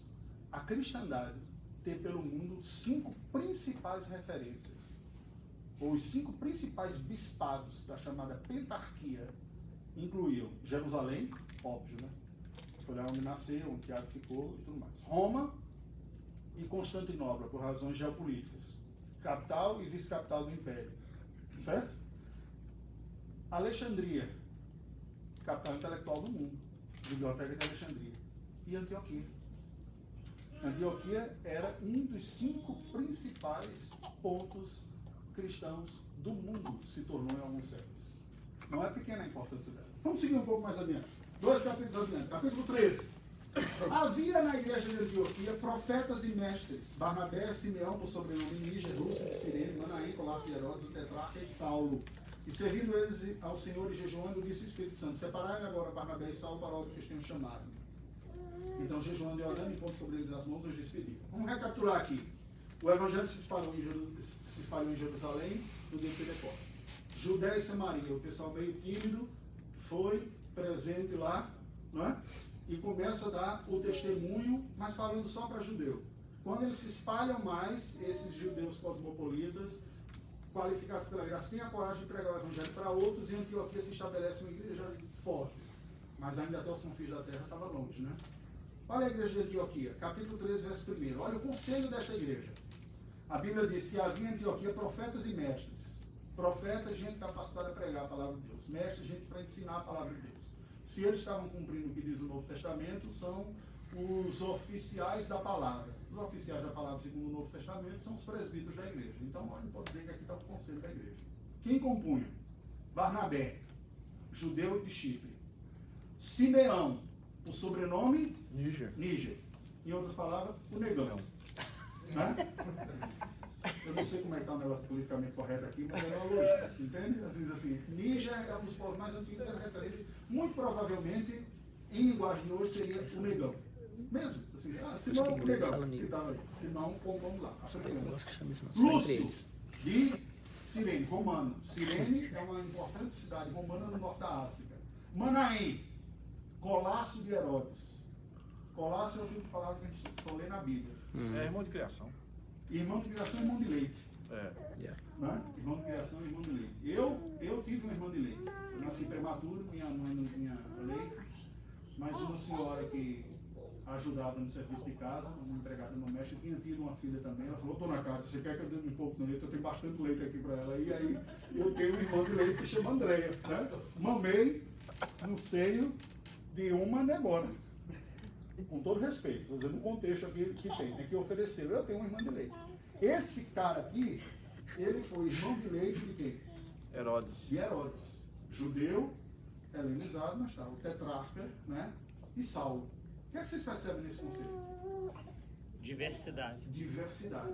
A cristandade ter pelo mundo 5 principais referências, ou os 5 principais bispados da chamada pentarquia, incluíam Jerusalém, óbvio, né? Foi lá onde nasceu, onde Tiago ficou e tudo mais. Roma e Constantinopla, por razões geopolíticas. Capital e vice-capital do Império. Certo? Alexandria, capital intelectual do mundo. Biblioteca de Alexandria. E Antioquia. Antioquia era um dos 5 principais pontos cristãos do mundo, se tornou em alguns séculos. Não é pequena a importância dela. Vamos seguir um pouco mais adiante. 2 capítulos adiante. Capítulo 13. Havia na igreja de Antioquia profetas e mestres, Barnabé, Simeão, por sobrenome Níger, Lúcio de Cirene, Manaém, Colásio de Herodes, o tetrarca e Saulo. E servindo eles ao Senhor e jejuando, disse o Espírito Santo, separai-me agora Barnabé e Saulo para a obra que os tenho chamado. Então, jejuando e orando, enquanto sobre eles as mãos, os despediram. Vamos recapitular aqui. O evangelho se espalhou em Jerusalém no dia de Pentecostes. Judéia e Samaria, o pessoal meio tímido, foi presente lá, não é? E começa a dar o testemunho, mas falando só para judeu. Quando eles se espalham mais, esses judeus cosmopolitas, qualificados pela graça, têm a coragem de pregar o evangelho para outros, e em Antioquia se estabelece uma igreja forte. Mas ainda até os confins da terra estava longe, né? Olha a igreja de Antioquia, capítulo 13, verso 1. Olha o conselho desta igreja. A Bíblia diz que havia em Antioquia profetas e mestres. Profetas, gente capacitada a pregar a palavra de Deus. Mestres, gente para ensinar a palavra de Deus. Se eles estavam cumprindo o que diz o Novo Testamento, são os oficiais da palavra. Os oficiais da palavra, segundo o Novo Testamento, são os presbíteros da igreja. Então, a gente pode dizer que aqui está o conselho da igreja. Quem compunha? Barnabé, judeu de Chipre. Simeão, o sobrenome? Níger. Em outras palavras, o negão. Né? Eu não sei como é que está o negócio politicamente correto aqui, mas é uma lógica, entende? Assim, Níger é um dos povos mais antigos, era referência, muito provavelmente, em linguagem de hoje, seria o negão. Mesmo. Assim, Simão o negão, que estava aí. Simão, vamos lá. Lúcio, de Cirene, romano. Cirene é uma importante cidade romana no norte da África. Manaém, Colasso de Herodes. Colasso é o tipo de palavra que a gente só lê na Bíblia. É irmão de criação. Irmão de criação e irmão de leite. Né? Irmão de criação e irmão de leite. Eu tive um irmão de leite. Eu nasci prematuro, minha mãe não tinha leite, mas uma senhora que ajudava no serviço de casa, uma empregada doméstica, tinha tido uma filha também. Ela falou: dona Cátia, você quer que eu dê um pouco no leite? Eu tenho bastante leite aqui para ela. E aí eu tenho um irmão de leite que chama Andréia. Né? Mamei no seio de uma negora. Com todo respeito, estou dizendo o contexto aqui que tem, é que ofereceu. Eu tenho um irmão de leite. Esse cara aqui, ele foi irmão de leite de quem? Herodes. De Herodes. Judeu, helenizado, mas tá, o tetrarca, né? E Saulo. O que é que vocês percebem nesse conceito? Diversidade. Diversidade.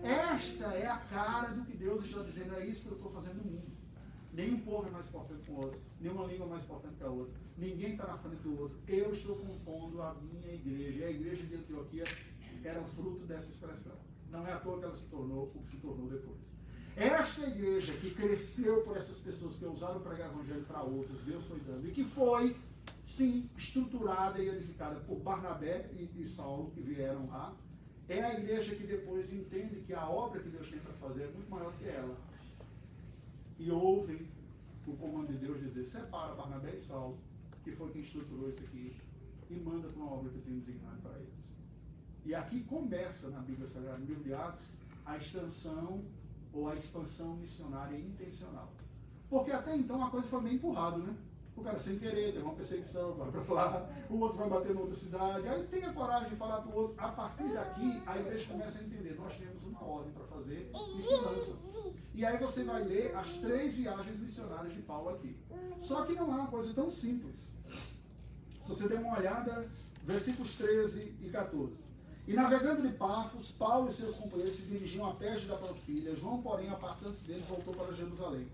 Esta é a cara do que Deus está dizendo, é isso que eu estou fazendo no mundo. Nenhum povo é mais importante que o outro, nenhuma língua é mais importante que a outra, ninguém está na frente do outro. Eu estou compondo a minha igreja, e a igreja de Antioquia era fruto dessa expressão. Não é à toa que ela se tornou o que se tornou depois. Esta igreja que cresceu por essas pessoas que ousaram pregar o evangelho para outros, Deus foi dando, e que foi, sim, estruturada e edificada por Barnabé e Saulo, que vieram lá, é a igreja que depois entende que a obra que Deus tem para fazer é muito maior que ela. E ouvem o comando de Deus dizer: separa Barnabé e Saulo, que foi quem estruturou isso aqui, e manda para uma obra que eu tenho designado para eles. E aqui começa, na Bíblia Sagrada, no livro de Atos, a extensão ou a expansão missionária intencional. Porque até então a coisa foi meio empurrada, né? O cara sem querer, tem uma perseguição, vai para lá, o outro vai bater em outra cidade, aí tem a coragem de falar para o outro. A partir daqui, a igreja começa a entender: nós temos uma ordem para fazer e se lança. E aí você vai ler as 3 viagens missionárias de Paulo aqui. Só que não é uma coisa tão simples. Se você der uma olhada, versículos 13 e 14. E navegando de Pafos, Paulo e seus companheiros se dirigiam a Perge da Panfilha. João, porém, apartando-se deles, voltou para Jerusalém.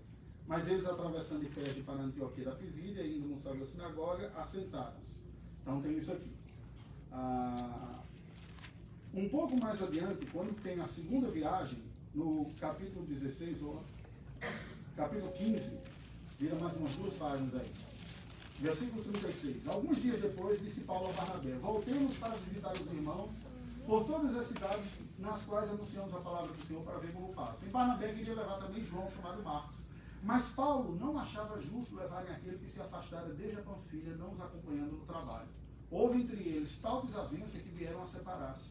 Mas eles, atravessando de Perge para Antioquia da Pisídia, indo no salão da sinagoga, assentaram-se. Então tem isso aqui. Um pouco mais adiante, quando tem a segunda viagem, no capítulo 16, ou capítulo 15, vira mais umas 2 páginas aí. Versículo 36. Alguns dias depois, disse Paulo a Barnabé: voltemos para visitar os irmãos por todas as cidades nas quais anunciamos a palavra do Senhor, para ver como passa. E Barnabé queria levar também João, chamado Marcos. Mas Paulo não achava justo levarem aquele que se afastara desde a Panfilha, não os acompanhando no trabalho. Houve entre eles tal desavença que vieram a separar-se.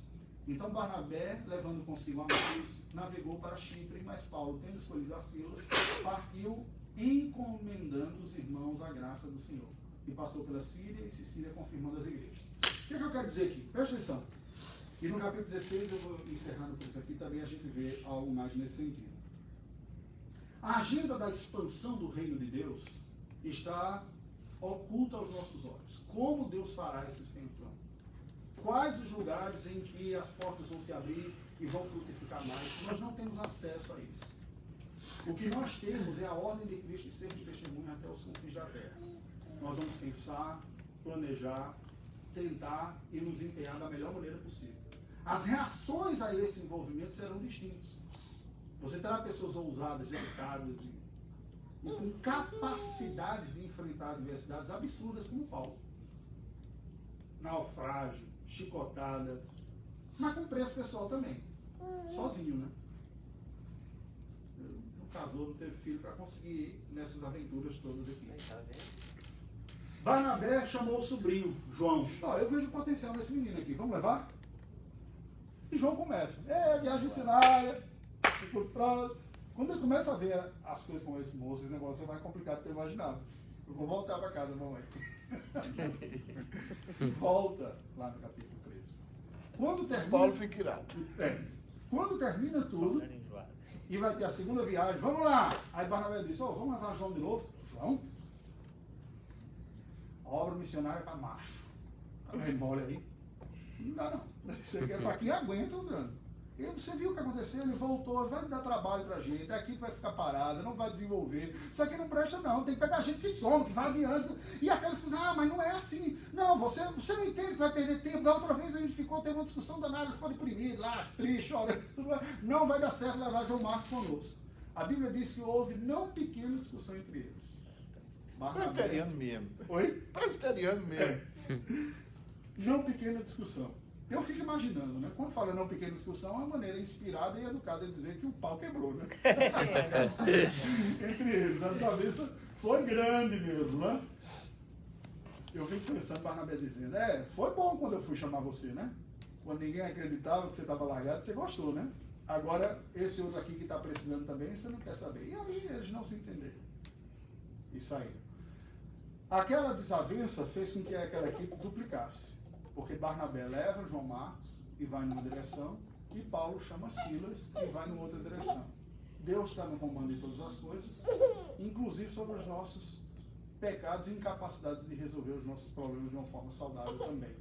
Então Barnabé, levando consigo a Marcos, navegou para Chipre, mas Paulo, tendo escolhido a Silas, partiu encomendando os irmãos à graça do Senhor. E passou pela Síria e Sicília, confirmando as igrejas. O que eu quero dizer aqui? Presta atenção. E no capítulo 16, eu vou encerrando por isso aqui, também a gente vê algo mais nesse sentido. A agenda da expansão do reino de Deus está oculta aos nossos olhos. Como Deus fará essa expansão? Quais os lugares em que as portas vão se abrir e vão frutificar mais? Nós não temos acesso a isso. O que nós temos é a ordem de Cristo e sermos testemunhas até os confins da terra. Nós vamos pensar, planejar, tentar e nos empenhar da melhor maneira possível. As reações a esse envolvimento serão distintas. Você terá pessoas ousadas, dedicadas e com capacidades de enfrentar adversidades absurdas como Paulo. Naufrágio, chicotada, mas com preço pessoal também. Sozinho, né? Não casou, não teve filho para conseguir ir nessas aventuras todas aqui. Barnabé chamou o sobrinho, João. Eu vejo potencial nesse menino aqui, vamos levar? E João começa. Viagem missionária, quando ele começa a ver as coisas com esse moço, esse negócio vai complicado do que eu imaginava. Eu vou voltar para casa, mamãe. Volta lá no capítulo 13. Quando termina, Paulo fica irado. Quando termina tudo, e vai ter a segunda viagem, vamos lá! Aí Barnabé disse: vamos levar João de novo. João? A obra missionária é para macho. Aí mole aí. Não dá não. Isso aqui é para quem aguenta o drama. E você viu o que aconteceu? Ele voltou, vai dar trabalho pra gente, aqui vai ficar parado, não vai desenvolver. Isso aqui não presta não, tem que pegar gente que some, que vai adiante. E aqueles falam, mas não é assim. Não, você não entende que vai perder tempo. Da outra vez a gente teve uma discussão danada, ele ficou deprimido, lá, triste, chorando. Não vai dar certo levar João Marcos conosco. A Bíblia diz que houve não pequena discussão entre eles. Presbiteriano mesmo. Oi? Presbiteriano mesmo. Não pequena discussão. Eu fico imaginando, né? Quando fala não pequena discussão, é uma maneira inspirada e educada de dizer que o pau quebrou, né? Entre eles. A desavença foi grande mesmo, né? Eu fico pensando, Barnabé dizendo, foi bom quando eu fui chamar você, né? Quando ninguém acreditava que você estava largado, você gostou, né? Agora, esse outro aqui que está precisando também, você não quer saber. E aí eles não se entenderam. E saíram. Aquela desavença fez com que aquela equipe duplicasse. Porque Barnabé leva João Marcos e vai numa direção, e Paulo chama Silas e vai numa outra direção. Deus está no comando de todas as coisas, inclusive sobre os nossos pecados e incapacidades de resolver os nossos problemas de uma forma saudável também.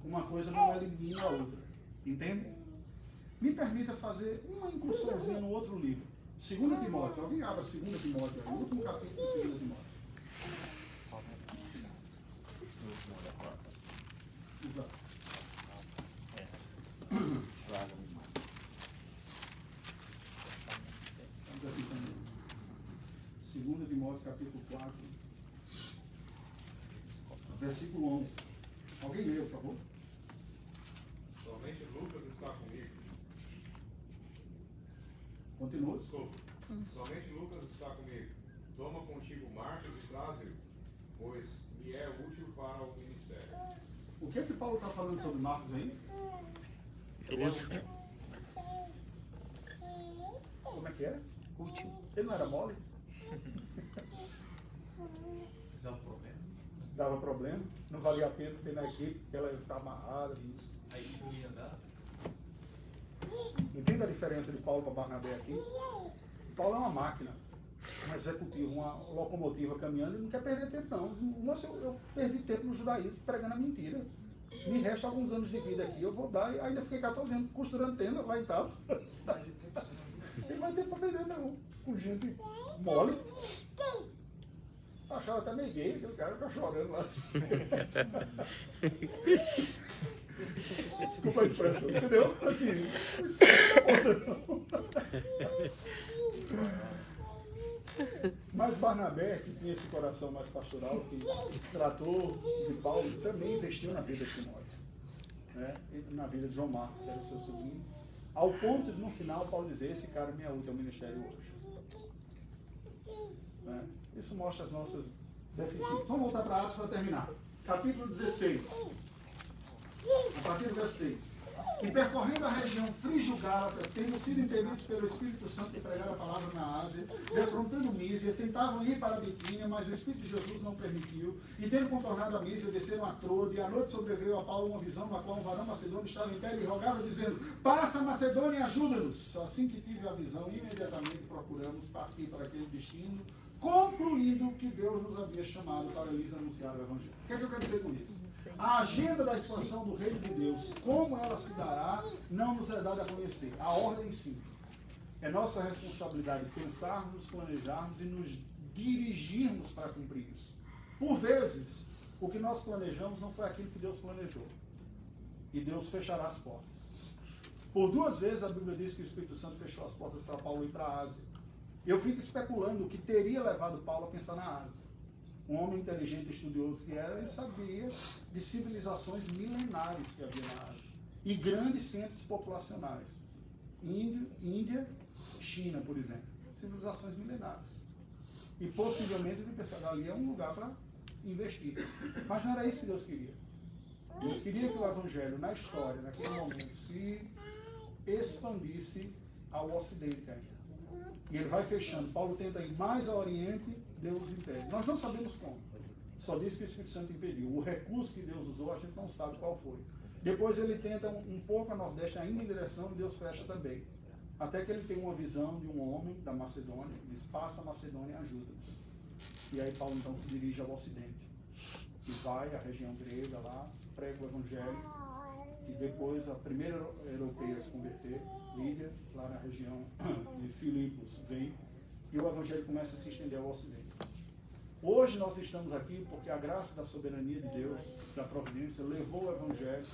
Uma coisa não elimina a outra. Entende? Me permita fazer uma incursãozinha no outro livro. 2 Timóteo. Alguém abra 2 Timóteo, o último capítulo de 2 Timóteo. Exato. 2 Timóteo, capítulo 4, versículo 11. Alguém lê, por favor? Somente Lucas está comigo. Continua. Desculpa. Somente Lucas está comigo. Toma contigo Marcos e traze-o, pois me é útil para o ministério. O que Paulo está falando sobre Marcos aí? Ele é útil. Como é que é? Útil. Ele não era mole? Dá um problema. Dava problema, não valia a pena ter na equipe, porque ela ia ficar amarrada. Isso. Aí não ia dar. Entende a diferença de Paulo para Barnabé aqui? Paulo é uma máquina, um executivo, uma locomotiva caminhando, ele não quer perder tempo não. Nossa, eu perdi tempo no judaísmo pregando a mentira. Me resta alguns anos de vida aqui, eu vou dar, e ainda fiquei 14 anos costurando tenda lá em casa. Tem mais tempo para perder não, com gente mole. Achava até meio gay, aquele cara fica chorando lá. Desculpa a expressão, entendeu? Assim, mas Barnabé, que tinha esse coração mais pastoral, que tratou de Paulo, também investiu na vida de Timóteo, né? E na vida de João Marcos, que era o seu sobrinho, ao ponto de no final Paulo dizer, esse cara me é útil ao ministério hoje. Né? Isso mostra as nossas deficiências. Vamos voltar para Atos para terminar. Capítulo 16. A partir do verso 6. E percorrendo a região frígio-gálata, tendo sido impedidos pelo Espírito Santo de pregar a palavra na Ásia, defrontando Mísia, tentavam ir para a Bitínia, mas o Espírito de Jesus não permitiu. E tendo contornado a Mísia, desceram a Troade, e à noite sobreveio a Paulo uma visão na qual um varão macedônio estava em pé e rogava, dizendo, passa Macedônia e ajuda-nos. Assim que tive a visão, imediatamente procuramos partir para aquele destino, concluindo que Deus nos havia chamado para lhes anunciar o Evangelho. O que é que eu quero dizer com isso? A agenda da expansão do reino de Deus, como ela se dará, não nos é dada a conhecer. A ordem sim. É nossa responsabilidade pensarmos, planejarmos e nos dirigirmos para cumprir isso. Por vezes, o que nós planejamos não foi aquilo que Deus planejou. E Deus fechará as portas. Por 2 vezes a Bíblia diz que o Espírito Santo fechou as portas para Paulo ir para a Ásia. Eu fico especulando o que teria levado Paulo a pensar na Ásia. Um homem inteligente e estudioso que era, ele sabia de civilizações milenares que havia na Ásia. E grandes centros populacionais. Índia, China, por exemplo. Civilizações milenares. E possivelmente ele pensava, ali é um lugar para investir. Mas não era isso que Deus queria. Deus queria que o Evangelho, na história, naquele momento, se expandisse ao Ocidente ainda. E ele vai fechando. Paulo tenta ir mais ao Oriente, Deus impede. Nós não sabemos como. Só diz que o Espírito Santo impediu. O recurso que Deus usou, a gente não sabe qual foi. Depois ele tenta um pouco a Nordeste, ainda em direção, e Deus fecha também. Até que ele tem uma visão de um homem da Macedônia, que diz, passa a Macedônia e ajuda-nos. E aí Paulo então se dirige ao Ocidente. E vai à região grega lá, prega o Evangelho. e depois a primeira europeia a se converter, Lídia, lá na região de Filipos, vem, e o evangelho começa a se estender ao ocidente. Hoje nós estamos aqui porque a graça da soberania de Deus, da providência, levou o evangelho,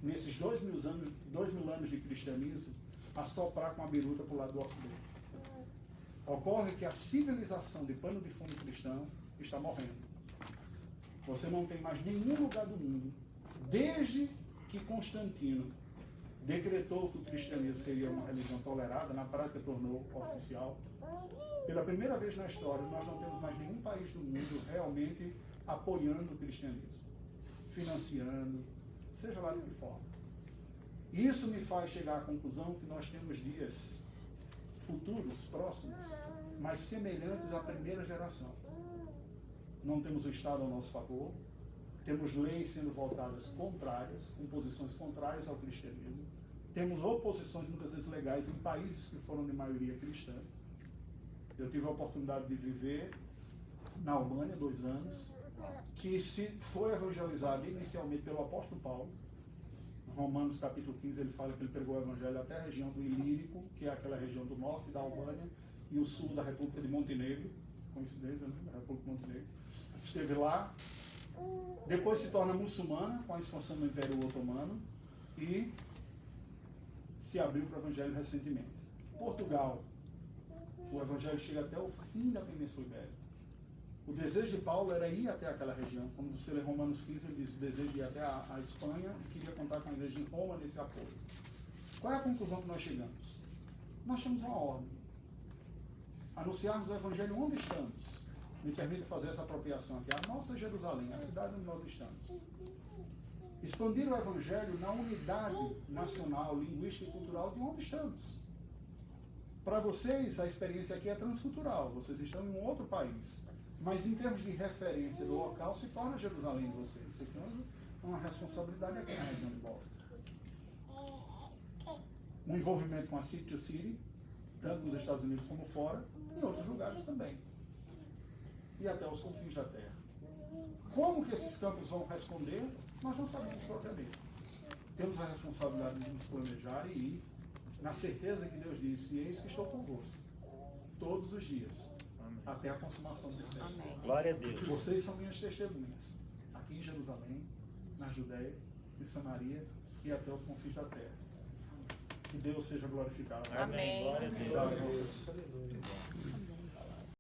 nesses 2000 anos de cristianismo, a soprar com a biruta para o lado do ocidente. Ocorre que a civilização de pano de fundo cristão está morrendo. Você não tem mais nenhum lugar do mundo, desde que Constantino decretou que o cristianismo seria uma religião tolerada, na prática tornou oficial. Pela primeira vez na história, nós não temos mais nenhum país do mundo realmente apoiando o cristianismo, financiando, seja lá de que forma. Isso me faz chegar à conclusão que nós temos dias futuros, próximos, mas semelhantes à primeira geração. Não temos o Estado ao nosso favor, temos leis sendo voltadas contrárias, com posições contrárias ao cristianismo, temos oposições muitas vezes legais em países que foram de maioria cristã. Eu tive a oportunidade de viver na Albânia 2 anos, que foi evangelizado inicialmente pelo apóstolo Paulo. Em Romanos capítulo 15 ele fala que ele pregou o evangelho até a região do Ilírico, que é aquela região do norte da Albânia e o sul da República de Montenegro, coincidência, né? Da República de Montenegro. Esteve lá, depois se torna muçulmana com a expansão do Império Otomano e se abriu para o evangelho recentemente. Portugal, o evangelho chega até o fim da Península Ibérica. O desejo de Paulo era ir até aquela região. Quando você lê Romanos 15, ele diz o desejo de ir até a Espanha e queria contar com a igreja de Roma nesse apoio. Qual é a conclusão que nós chegamos? Nós temos uma ordem. Anunciarmos o evangelho onde estamos. Me permite fazer essa apropriação aqui. A nossa Jerusalém, a cidade onde nós estamos. Expandir o evangelho na unidade nacional, linguística e cultural de onde estamos. Para vocês, a experiência aqui é transcultural. Vocês estão em um outro país. Mas em termos de referência do local, se torna Jerusalém de vocês. Você tem uma responsabilidade aqui na região de Boston. Um envolvimento com a City to City, tanto nos Estados Unidos como fora, e em outros lugares também. E até os confins da terra. Como que esses campos vão responder, nós não sabemos propriamente. Temos a responsabilidade de nos planejar e ir, na certeza que Deus disse, e eis que estou convosco, todos os dias, até a consumação dos séculos. Glória a Deus. Vocês são minhas testemunhas, aqui em Jerusalém, na Judéia, em Samaria e até os confins da terra. Que Deus seja glorificado. Amém. Glória a Deus. Da nossa